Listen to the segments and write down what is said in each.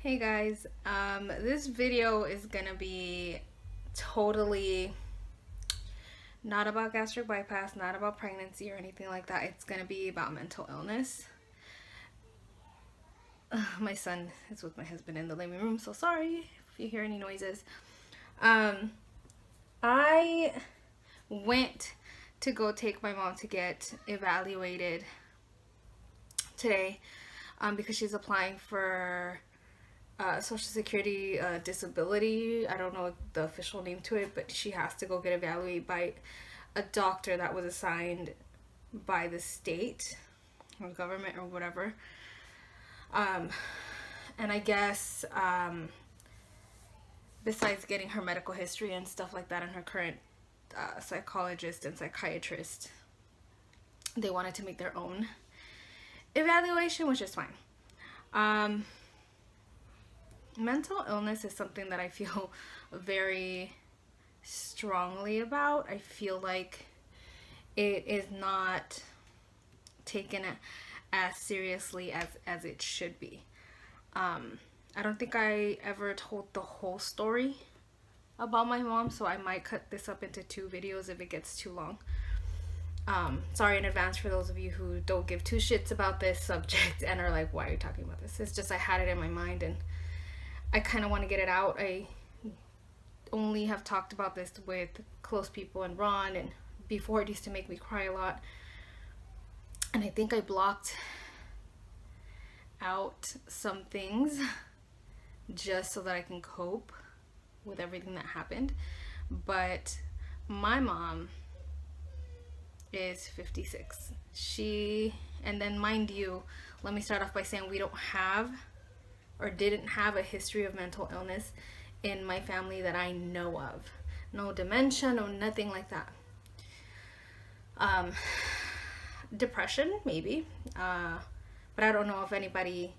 Hey guys, this video is gonna be totally not about gastric bypass, not about pregnancy or anything like that. It's gonna be about mental illness. My son is with my husband in the living room, so sorry if you hear any noises. Um, I went to go take my mom to get evaluated today because she's applying for Social Security disability. I don't know the official name to it, but she has to go get evaluated by a doctor that was assigned by the state or government or whatever. And I guess besides getting her medical history and stuff like that and her current psychologist and psychiatrist, they wanted to make their own evaluation, which is fine. Mental illness is something that I feel very strongly about. I feel like it is not taken as seriously as it should be. I don't think I ever told the whole story about my mom, so I might cut this up into 2 videos if it gets too long. Sorry in advance for those of you who don't give 2 shits about this subject and are like, why are you talking about this? It's just I had it in my mind and I kind of want to get it out. I only have talked about this with close people and Ron, and before it used to make me cry a lot. And I think I blocked out some things just so that I can cope with everything that happened. But my mom is 56. And then mind you, let me start off by saying we don't have or didn't have a history of mental illness in my family that I know of. No dementia, no nothing like that. Depression, maybe. But I don't know if anybody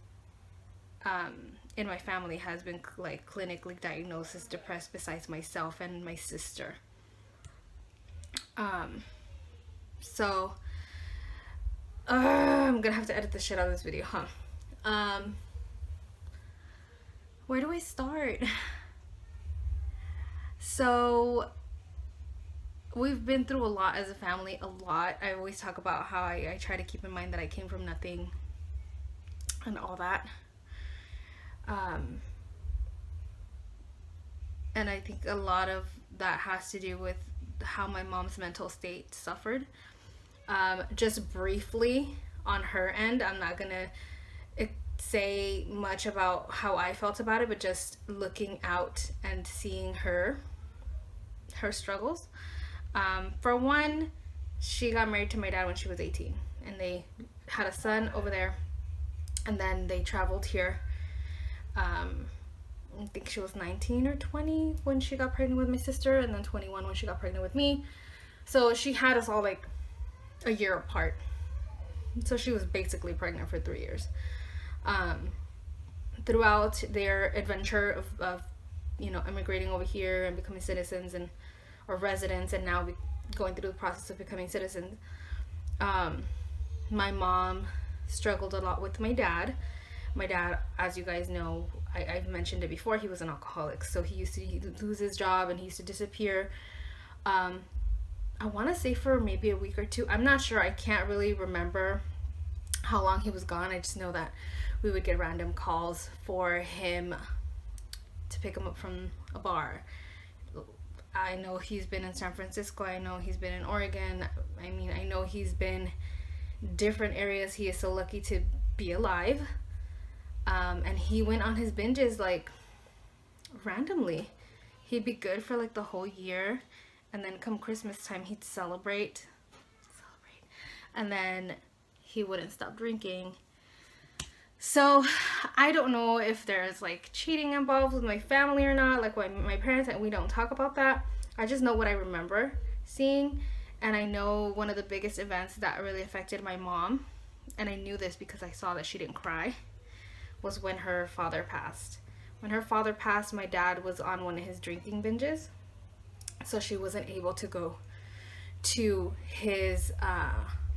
in my family has been clinically diagnosed as depressed besides myself and my sister. So I'm gonna have to edit the shit out of this video, huh? Where do I start? So we've been through a lot as a family, a lot. I always talk about how I try to keep in mind that I came from nothing and all that. And I think a lot of that has to do with how my mom's mental state suffered. Just briefly on her end, I'm not gonna say much about how I felt about it, but just looking out and seeing her struggles. For one, she got married to my dad when she was 18, and they had a son over there, and then they traveled here. I think she was 19 or 20 when she got pregnant with my sister, and then 21 when she got pregnant with me. So she had us all like a year apart. So she was basically pregnant for 3 years. Throughout their adventure of immigrating over here and becoming citizens or residents, and now going through the process of becoming citizens, my mom struggled a lot with my dad. My dad, as you guys know, I've mentioned it before, he was an alcoholic, so he used to lose his job and he used to disappear. I want to say for maybe a week or 2. I'm not sure. I can't really remember how long he was gone. I just know that we would get random calls for him to pick him up from a bar. I know he's been in San Francisco. I know he's been in Oregon. I know he's been different areas. He is so lucky to be alive. And he went on his binges like randomly. He'd be good for like the whole year, and then come Christmas time he'd celebrate, and then he wouldn't stop drinking. So I don't know if there's like cheating involved with my family or not, like my parents, and we don't talk about that. I just know what I remember seeing, and I know one of the biggest events that really affected my mom, and I knew this because I saw that she didn't cry, was when her father passed. When her father passed, my dad was on one of his drinking binges, so she wasn't able to go to his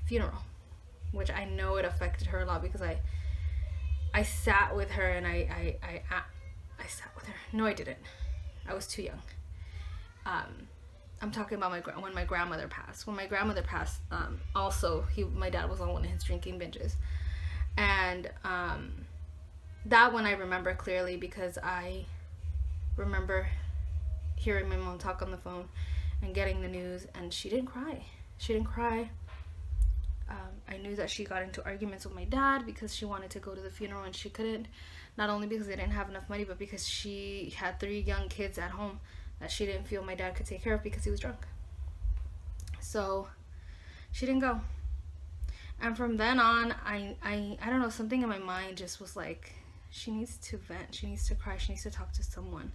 funeral, which I know it affected her a lot because I sat with her and I sat with her. No, I didn't. I was too young. I'm talking about when my grandmother passed. When my grandmother passed, also my dad was on one of his drinking binges, and that one I remember clearly because I remember hearing my mom talk on the phone and getting the news, and she didn't cry. She didn't cry. I knew that she got into arguments with my dad because she wanted to go to the funeral and she couldn't. Not only because they didn't have enough money, but because she had 3 young kids at home that she didn't feel my dad could take care of because he was drunk. So she didn't go. And from then on, I don't know, something in my mind just was like, she needs to vent, she needs to cry, she needs to talk to someone.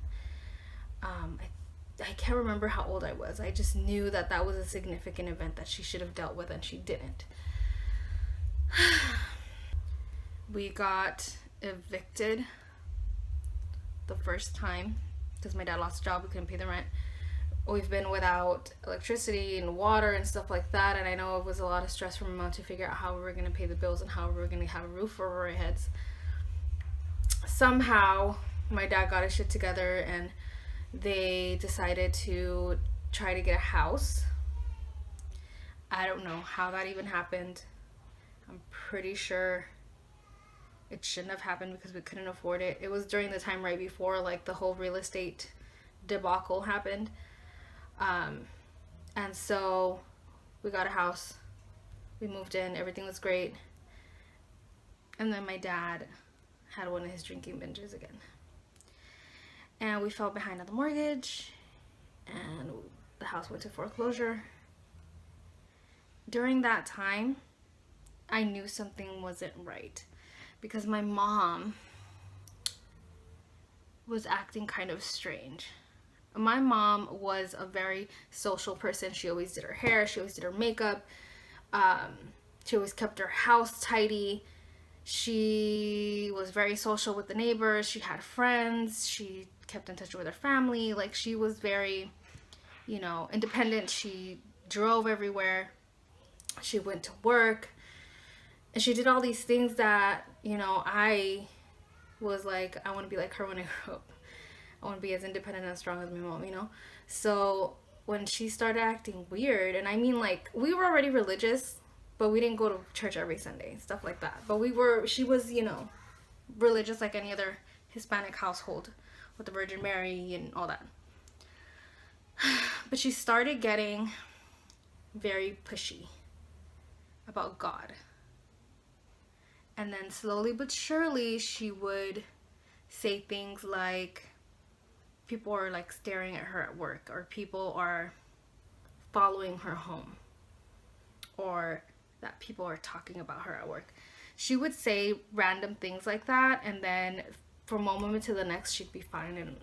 I can't remember how old I was. I just knew that that was a significant event that she should have dealt with, and she didn't. We got evicted the first time because my dad lost a job. We couldn't pay the rent. We've been without electricity and water and stuff like that, and I know it was a lot of stress for my mom to figure out how we were going to pay the bills and how we were going to have a roof over our heads. Somehow my dad got his shit together and they decided to try to get a house. I don't know how that even happened. I'm pretty sure it shouldn't have happened because we couldn't afford it. It was during the time right before like the whole real estate debacle happened. And so we got a house. We moved in. Everything was great. And then my dad had one of his drinking binges again. And we fell behind on the mortgage. And the house went to foreclosure. During that time, I knew something wasn't right. Because my mom was acting kind of strange. My mom was a very social person. She always did her hair. She always did her makeup. She always kept her house tidy. She was very social with the neighbors. She had friends. She kept in touch with her family. Like, she was very, independent. She drove everywhere. She went to work. And she did all these things that, I was like, I want to be like her when I grow up. I want to be as independent and strong as my mom, So when she started acting weird, and I mean, like, we were already religious, but we didn't go to church every Sunday, stuff like that. But she was, religious like any other Hispanic household with the Virgin Mary and all that. But she started getting very pushy about God. And then slowly but surely, she would say things like, people are like staring at her at work, or people are following her home, or that people are talking about her at work. She would say random things like that, and then from one moment to the next, she'd be fine and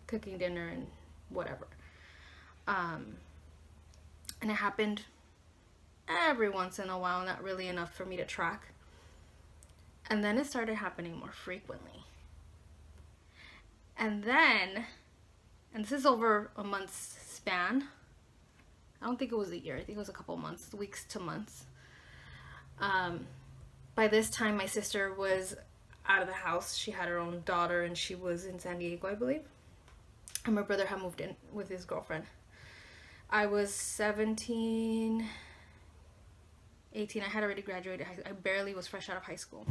cooking dinner and whatever. And it happened every once in a while, not really enough for me to track. And then it started happening more frequently. And then, and this is over a month's span. I don't think it was a year. I think it was a couple months, weeks to months. By this time, my sister was out of the house. She had her own daughter, and she was in San Diego, I believe. And my brother had moved in with his girlfriend. I was 17, 18. I had already graduated. I barely was fresh out of high school.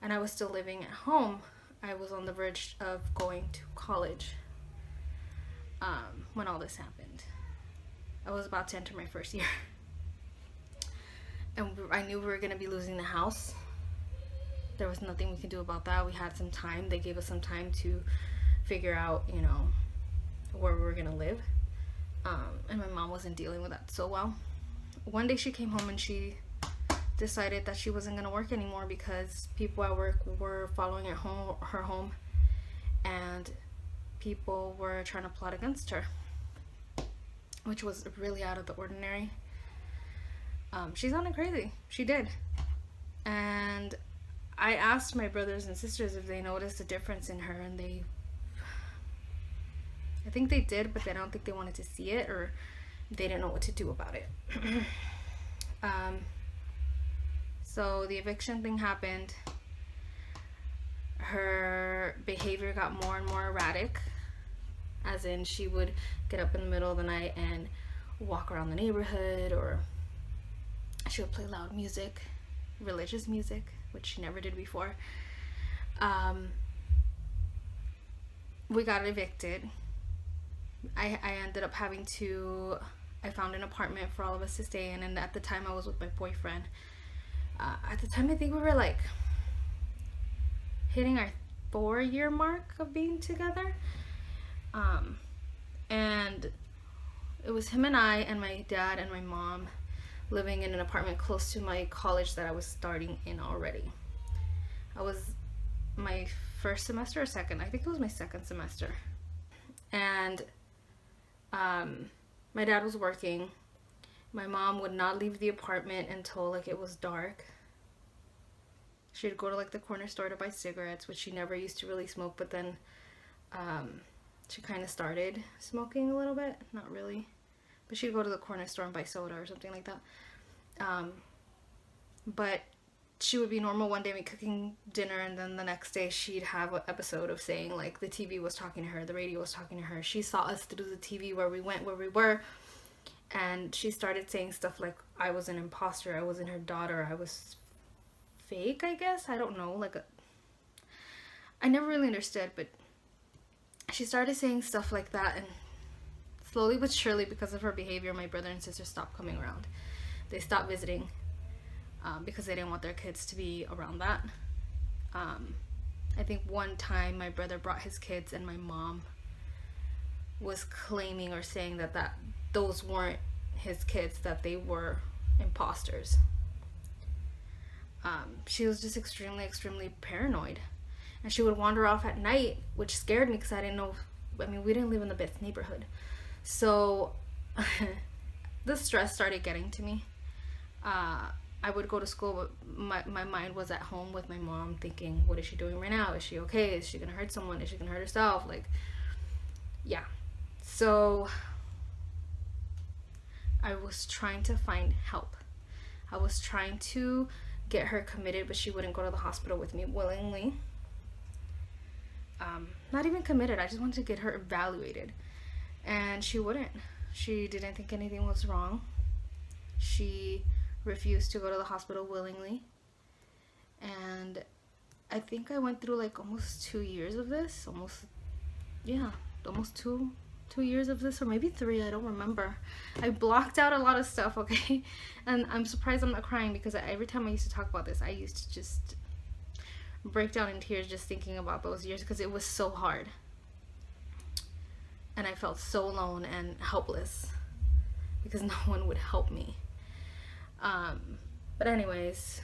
And I was still living at home. I was on the verge of going to college when all this happened. I was about to enter my first year. And I knew we were going to be losing the house. There was nothing we could do about that. We had some time. They gave us some time to figure out, where we were going to live. And my mom wasn't dealing with that so well. One day she came home and she decided that she wasn't going to work anymore because people at work were following her home, and people were trying to plot against her, which was really out of the ordinary. She sounded crazy. She did. And I asked my brothers and sisters if they noticed a difference in her, and I think they did, but I don't think they wanted to see it, or they didn't know what to do about it. So the eviction thing happened. Her behavior got more and more erratic, as in she would get up in the middle of the night and walk around the neighborhood, or she would play loud music, religious music, which she never did before. We got evicted. I ended up having to, I found an apartment for all of us to stay in, and at the time I was with my boyfriend. At the time I think we were like hitting our 4-year mark of being together. And it was him and I and my dad and my mom living in an apartment close to my college that I was starting in already. I was my first semester or second, I think it was my second semester. And my dad was working. My mom would not leave the apartment until like it was dark. She'd go to like the corner store to buy cigarettes, which she never used to really smoke, but then she kind of started smoking a little bit, not really, but she'd go to the corner store and buy soda or something like that. But she would be normal one day, me cooking dinner, and then the next day she'd have an episode of saying like the TV was talking to her, the radio was talking to her. She saw us through the TV where we went, where we were, and she started saying stuff like I was an imposter, I wasn't her daughter, I was fake, I guess. I don't know, like I never really understood, but she started saying stuff like that, and slowly but surely, because of her behavior, my brother and sister stopped coming around. They stopped visiting because they didn't want their kids to be around that. I think one time my brother brought his kids, and my mom was claiming or saying that those weren't his kids, that they were imposters. She was just extremely paranoid, and she would wander off at night, which scared me because I didn't know. I mean, we didn't live in the best neighborhood, so the stress started getting to me. I would go to school, but my mind was at home with my mom, thinking, what is she doing right now? Is she okay? Is she gonna hurt someone? Is she gonna hurt herself? Like, yeah. So I was trying to find help. I was trying to get her committed, but she wouldn't go to the hospital with me willingly. Not even committed, I just wanted to get her evaluated, and she wouldn't. She didn't think anything was wrong. She refused to go to the hospital willingly, and I think I went through like almost 2 years of this, almost two years of this, or maybe 3, I don't remember. I blocked out a lot of stuff, okay? And I'm surprised I'm not crying, because every time I used to talk about this, I used to just break down in tears just thinking about those years, because it was so hard. And I felt so alone and helpless because no one would help me. But anyways,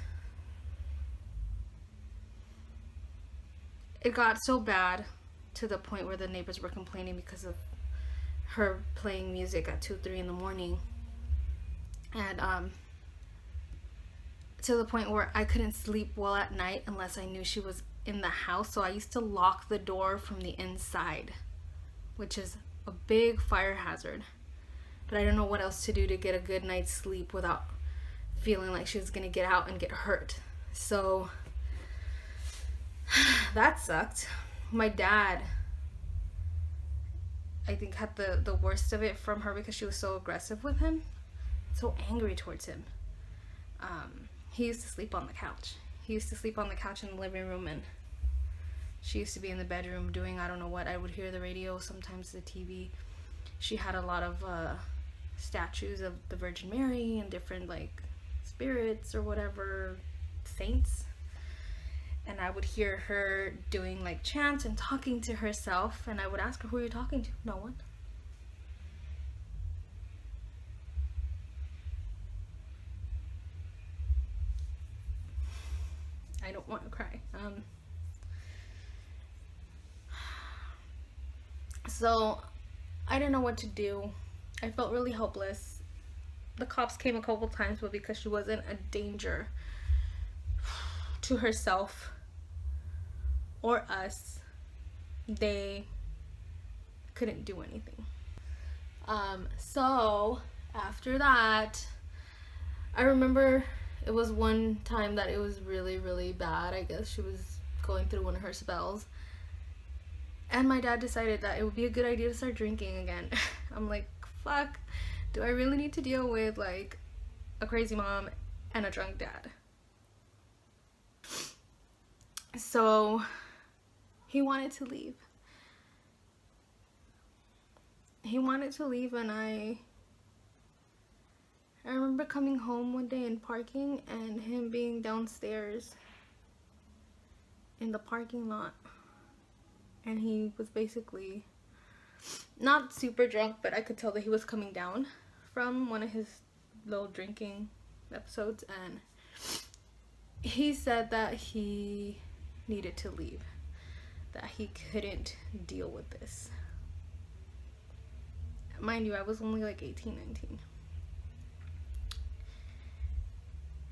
it got so bad to the point where the neighbors were complaining because of her playing music at 2-3 in the morning, and to the point where I couldn't sleep well at night unless I knew she was in the house. So I used to lock the door from the inside, which is a big fire hazard, but I don't know what else to do to get a good night's sleep without feeling like she was gonna get out and get hurt. So that sucked. My dad, I think, had the worst of it from her because she was so aggressive with him, so angry towards him. He used to sleep on the couch. He used to sleep on the couch in the living room, and she used to be in the bedroom doing I don't know what. I would hear the radio, sometimes the TV. She had a lot of statues of the Virgin Mary and different like spirits or whatever, saints. And I would hear her doing like chants and talking to herself, and I would ask her, who are you talking to? No one. I don't want to cry. So I didn't know what to do. I felt really helpless. The cops came a couple times, but because she wasn't a danger to herself or us, they couldn't do anything. So after that, I remember it was one time that it was really bad. I guess she was going through one of her spells. And my dad decided that it would be a good idea to start drinking again. I'm like, fuck, do I really need to deal with like a crazy mom and a drunk dad? So he wanted to leave. And I remember coming home one day and parking, and him being downstairs in the parking lot. And he was basically not super drunk, but I could tell that he was coming down from one of his little drinking episodes. And he said that he needed to leave, that he couldn't deal with this. Mind you, I was only like 18, 19.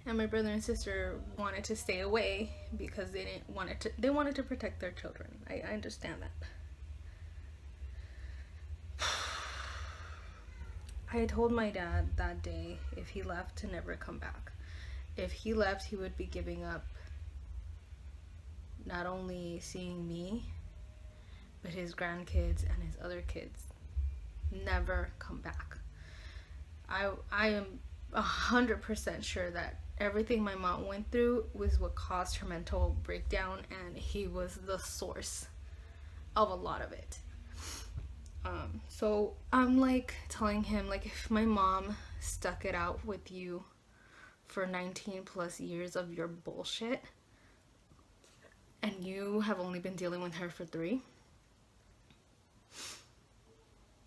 And my brother and sister wanted to stay away because they wanted to protect their children. I understand that. I had told my dad that day if he left to never come back. If he left, he would be giving up not only seeing me, but his grandkids and his other kids. Never come back. I am 100% sure that everything my mom went through was what caused her mental breakdown, and he was the source of a lot of it. So I'm like telling him, like, if my mom stuck it out with you for 19 plus years of your bullshit, and you have only been dealing with her for 3,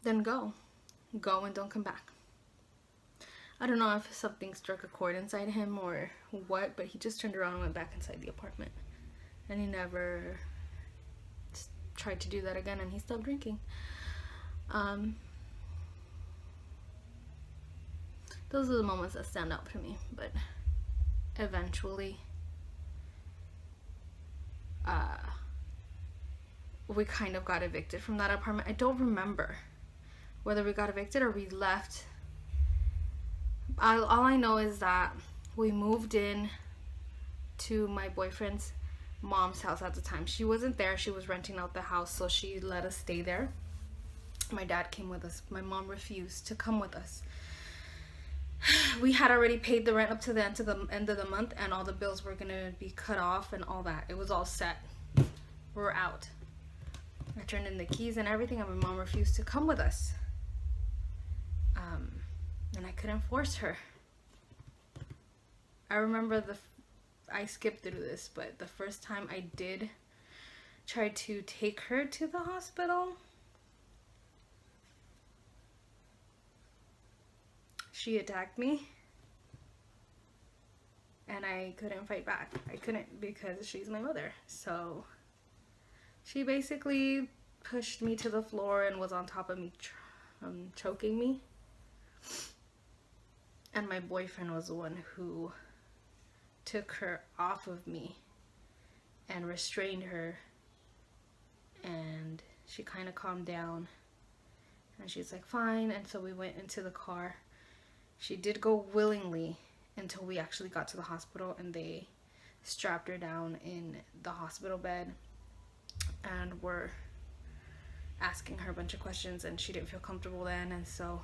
then go and don't come back. I don't know if something struck a chord inside him or what, but he just turned around and went back inside the apartment. And he never tried to do that again, and he stopped drinking. Those are the moments that stand out for me. But eventually, we kind of got evicted from that apartment. I don't remember whether we got evicted or we left. All I know is that we moved in to my boyfriend's mom's house at the time. She wasn't there. She was renting out the house, so she let us stay there. My dad came with us. My mom refused to come with us. We had already paid the rent up to the end of the month, and all the bills were going to be cut off and all that. It was all set. We were out. I turned in the keys and everything, and my mom refused to come with us. And I couldn't force her. I remember I skipped through this, but the first time I did try to take her to the hospital, she attacked me, and I couldn't fight back. I couldn't, because she's my mother. So she basically pushed me to the floor and was on top of me, choking me. And my boyfriend was the one who took her off of me and restrained her, and she kind of calmed down, and she's like, fine. And so we went into the car. She did go willingly until we actually got to the hospital, and they strapped her down in the hospital bed and were asking her a bunch of questions, and she didn't feel comfortable then, and so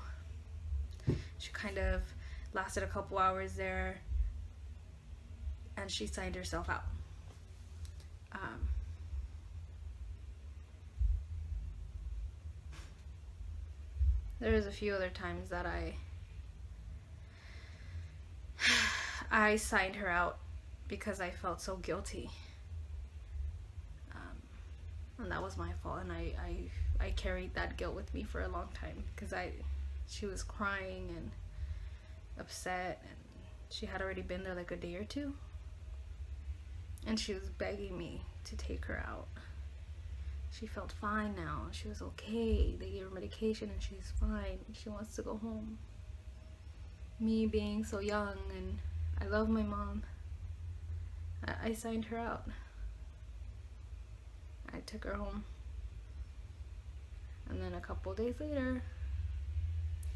she kind of lasted a couple hours there, and she signed herself out. There was a few other times that I signed her out because I felt so guilty, and that was my fault, and I carried that guilt with me for a long time, because she was crying and upset, and she had already been there like a day or two, and she was begging me to take her out. She felt fine now. She was okay. They gave her medication and she's fine. She wants to go home. Me being so young, and I love my mom, I signed her out. I took her home, and then a couple days later,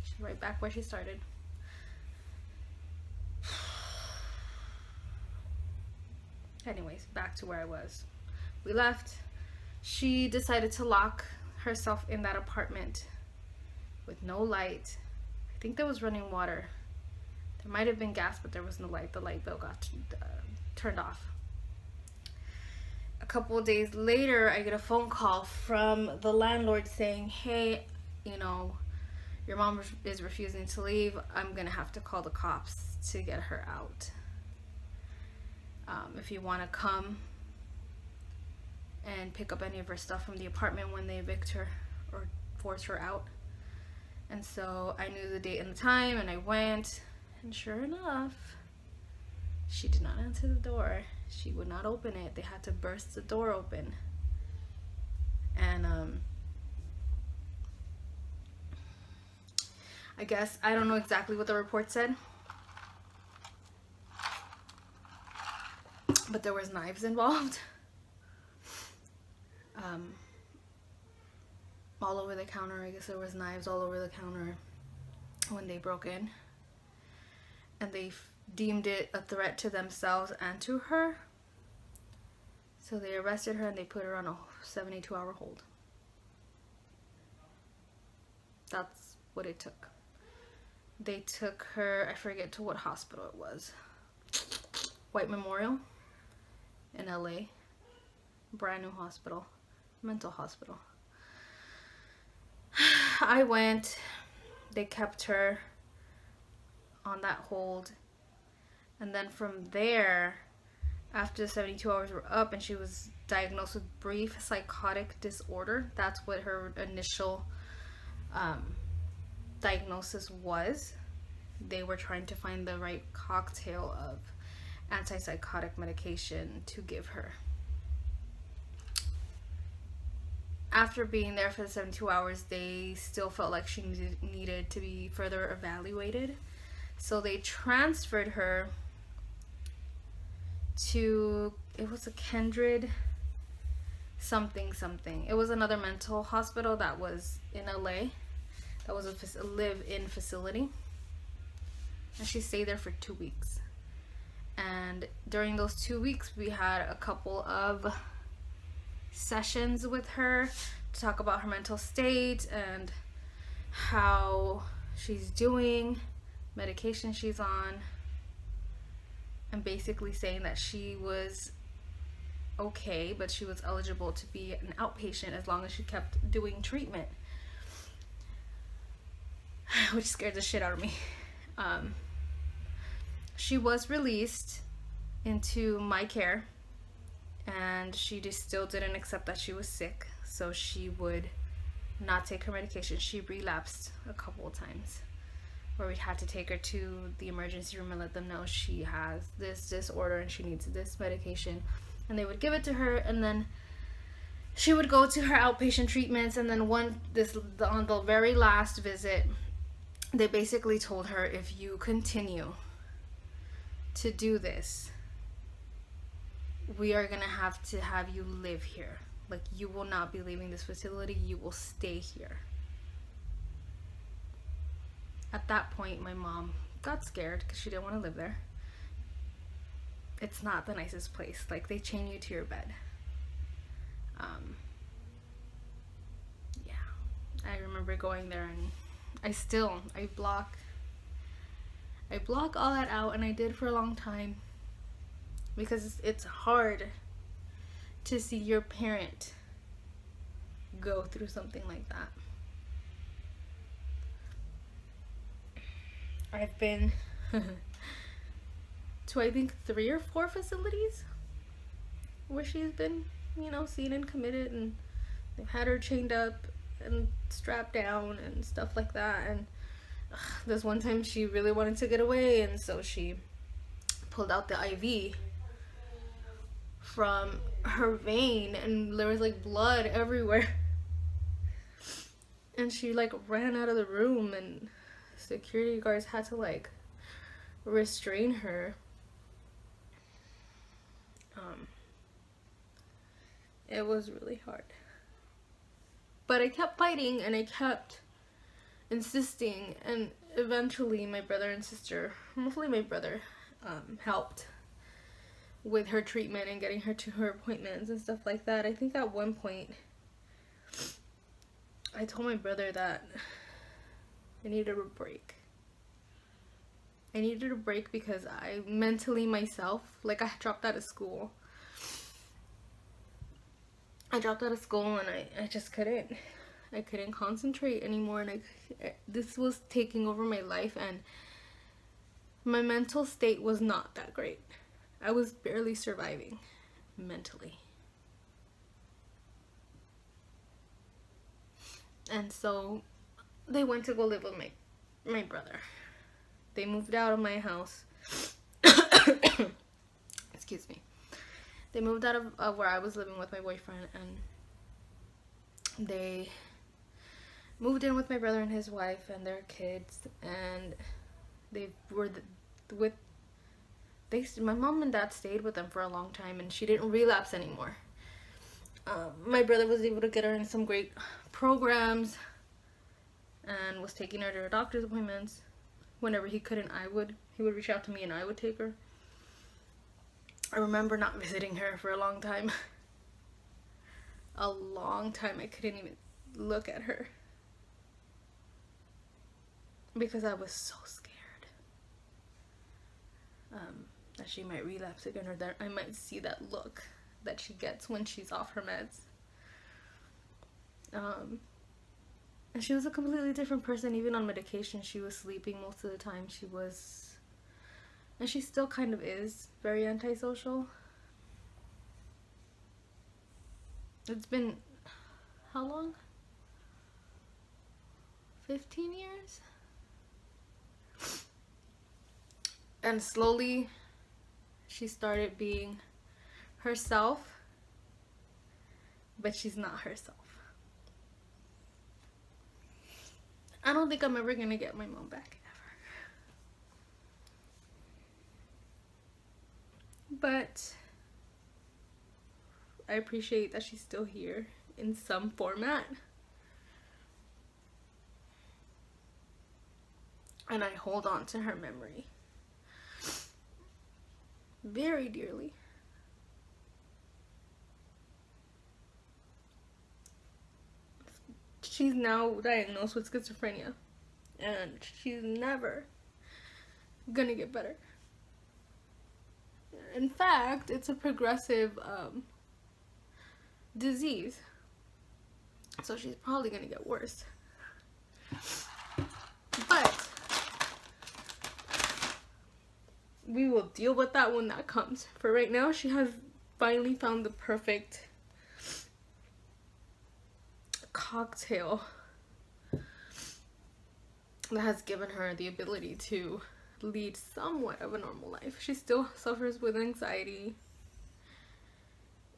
she's right back where she started. Anyways, back to where I was. We left. She decided to lock herself in that apartment with no light. I think there was running water. There might have been gas, but there was no light. The light bill got turned off. A couple of days later, I get a phone call from the landlord saying, hey, you know, your mom is refusing to leave. I'm going to have to call the cops to get her out. If you want to come and pick up any of her stuff from the apartment when they evict her or force her out. And so I knew the date and the time, and I went, and sure enough, she did not answer the door. She would not open it. They had to burst the door open. And I guess, I don't know exactly what the report said, but there was knives involved. All over the counter. I guess there was knives all over the counter when they broke in. And they deemed it a threat to themselves and to her. So they arrested her and they put her on a 72-hour hold. That's what it took. They took her, I forget to what hospital it was. White Memorial in LA. Brand new hospital. Mental hospital. I went. They kept her on that hold. And then from there, after the 72 hours were up and she was diagnosed with brief psychotic disorder, that's what her initial diagnosis was. They were trying to find the right cocktail of antipsychotic medication to give her. After being there for the 72 hours, they still felt like she needed to be further evaluated. So they transferred her to, it was a Kindred something. It was another mental hospital that was in LA. That was a live-in facility. And she stayed there for 2 weeks. And during those 2 weeks, we had a couple of sessions with her to talk about her mental state and how she's doing, medication she's on, and basically saying that she was okay, but she was eligible to be an outpatient as long as she kept doing treatment, which scared the shit out of me. She was released into my care, and she just still didn't accept that she was sick, so she would not take her medication. She relapsed a couple of times, where we had to take her to the emergency room and let them know she has this disorder and she needs this medication, and they would give it to her, and then she would go to her outpatient treatments. And then on the very last visit, they basically told her, if you continue to do this, we are gonna have to have you live here. Like, you will not be leaving this facility, you will stay here. At that point, my mom got scared because she didn't want to live there. It's not the nicest place. Like, they chain you to your bed. Yeah, I remember going there, and I block all that out, and I did for a long time, because it's hard to see your parent go through something like that. I've been to, I think, 3 or 4 facilities where she's been, seen and committed, and they've had her chained up and strapped down and stuff like that. And this one time she really wanted to get away, and so she pulled out the IV from her vein, and there was like blood everywhere, and she like ran out of the room, and security guards had to like restrain her. It was really hard, but I kept fighting, and I kept insisting, and eventually my brother and sister, mostly my brother, helped. with her treatment and getting her to her appointments and stuff like that. I think at one point I told my brother that I needed a break. I needed a break because I mentally myself, like, I dropped out of school. And I just couldn't. I couldn't concentrate anymore, and this was taking over my life, and my mental state was not that great. I was barely surviving mentally. And so they went to go live with my brother. They moved out of my house. Excuse me. They moved out of where I was living with my boyfriend, and they moved in with my brother and his wife and their kids, and they were my mom and dad stayed with them for a long time, and she didn't relapse anymore. My brother was able to get her in some great programs and was taking her to her doctor's appointments. Whenever he couldn't, he would reach out to me and I would take her. I remember not visiting her for a long time. A long time. I couldn't even look at her because I was so scared that she might relapse again, or that I might see that look that she gets when she's off her meds. And she was a completely different person. Even on medication, she was sleeping most of the time. And she still kind of is very antisocial. It's been, how long? 15 years? And slowly, she started being herself, but she's not herself. I don't think I'm ever gonna get my mom back, ever. But I appreciate that she's still here in some format. And I hold on to her memory very dearly. She's now diagnosed with schizophrenia, and she's never gonna get better. In fact, it's a progressive disease, so she's probably gonna get worse. But we will deal with that when that comes. For right now, she has finally found the perfect cocktail that has given her the ability to lead somewhat of a normal life. She still suffers with anxiety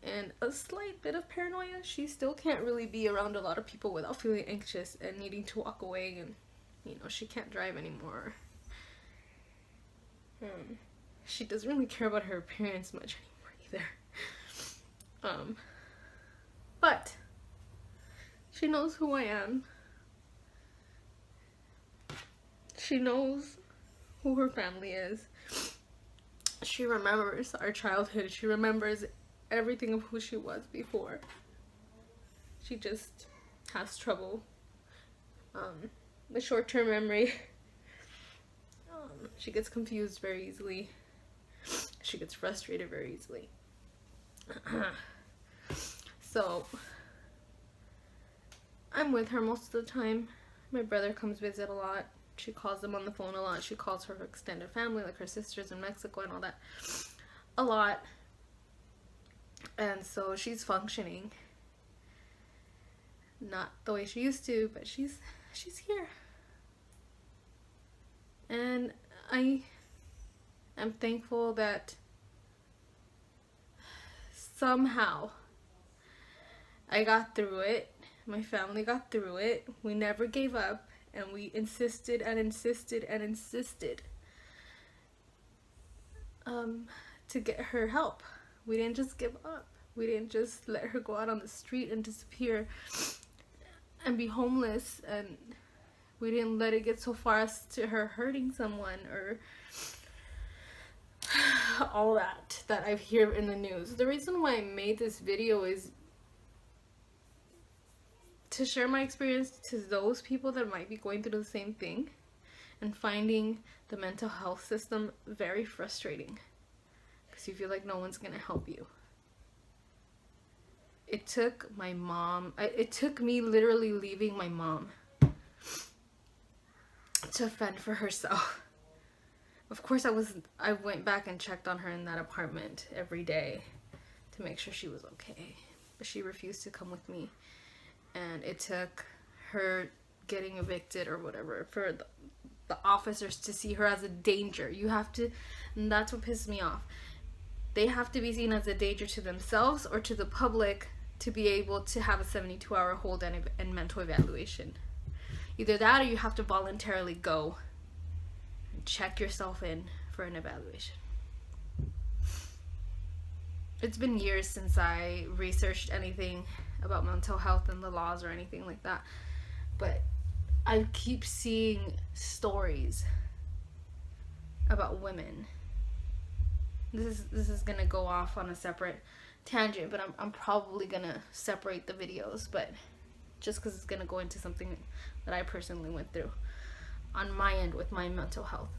and a slight bit of paranoia. She still can't really be around a lot of people without feeling anxious and needing to walk away, and she can't drive anymore. She doesn't really care about her appearance much anymore either. But she knows who I am. She knows who her family is. She remembers our childhood. She remembers everything of who she was before. She just has trouble with short-term memory. She gets confused very easily. She gets frustrated very easily. So I'm with her most of the time. My brother comes visit a lot. She calls them on the phone a lot. She calls her extended family, like her sisters in Mexico and all that, a lot. And so she's functioning. Not the way she used to, but she's here. And I am thankful that somehow I got through it. My family got through it. We never gave up, and we insisted and insisted and insisted to get her help. We didn't just give up. We didn't just let her go out on the street and disappear and be homeless, and we didn't let it get so far as to her hurting someone or all that I hear in the news. The reason why I made this video is to share my experience to those people that might be going through the same thing and finding the mental health system very frustrating because you feel like no one's gonna help you. It took me literally leaving my mom to fend for herself. Of course, I went back and checked on her in that apartment every day to make sure she was okay, but she refused to come with me. And it took her getting evicted or whatever for the officers to see her as a danger. And that's what pissed me off. They have to be seen as a danger to themselves or to the public to be able to have a 72-hour hold and mental evaluation. Either that or you have to voluntarily go and check yourself in for an evaluation. It's been years since I researched anything about mental health and the laws or anything like that, but I keep seeing stories about women. This is gonna go off on a separate tangent, but I'm probably gonna separate the videos, but just because it's gonna go into something that I personally went through on my end with my mental health.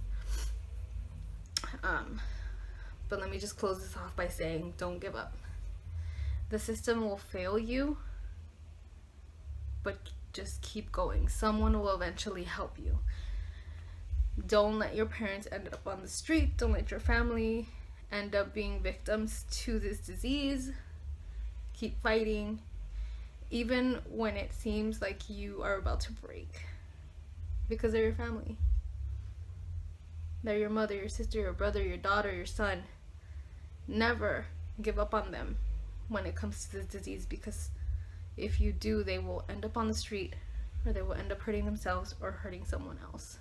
But let me just close this off by saying, don't give up. The system will fail you, but just keep going. Someone will eventually help you. Don't let your parents end up on the street. Don't let your family end up being victims to this disease. Keep fighting, even when it seems like you are about to break, because they're your family. They're your mother, your sister, your brother, your daughter, your son. Never give up on them when it comes to this disease, because if you do, they will end up on the street, or they will end up hurting themselves or hurting someone else.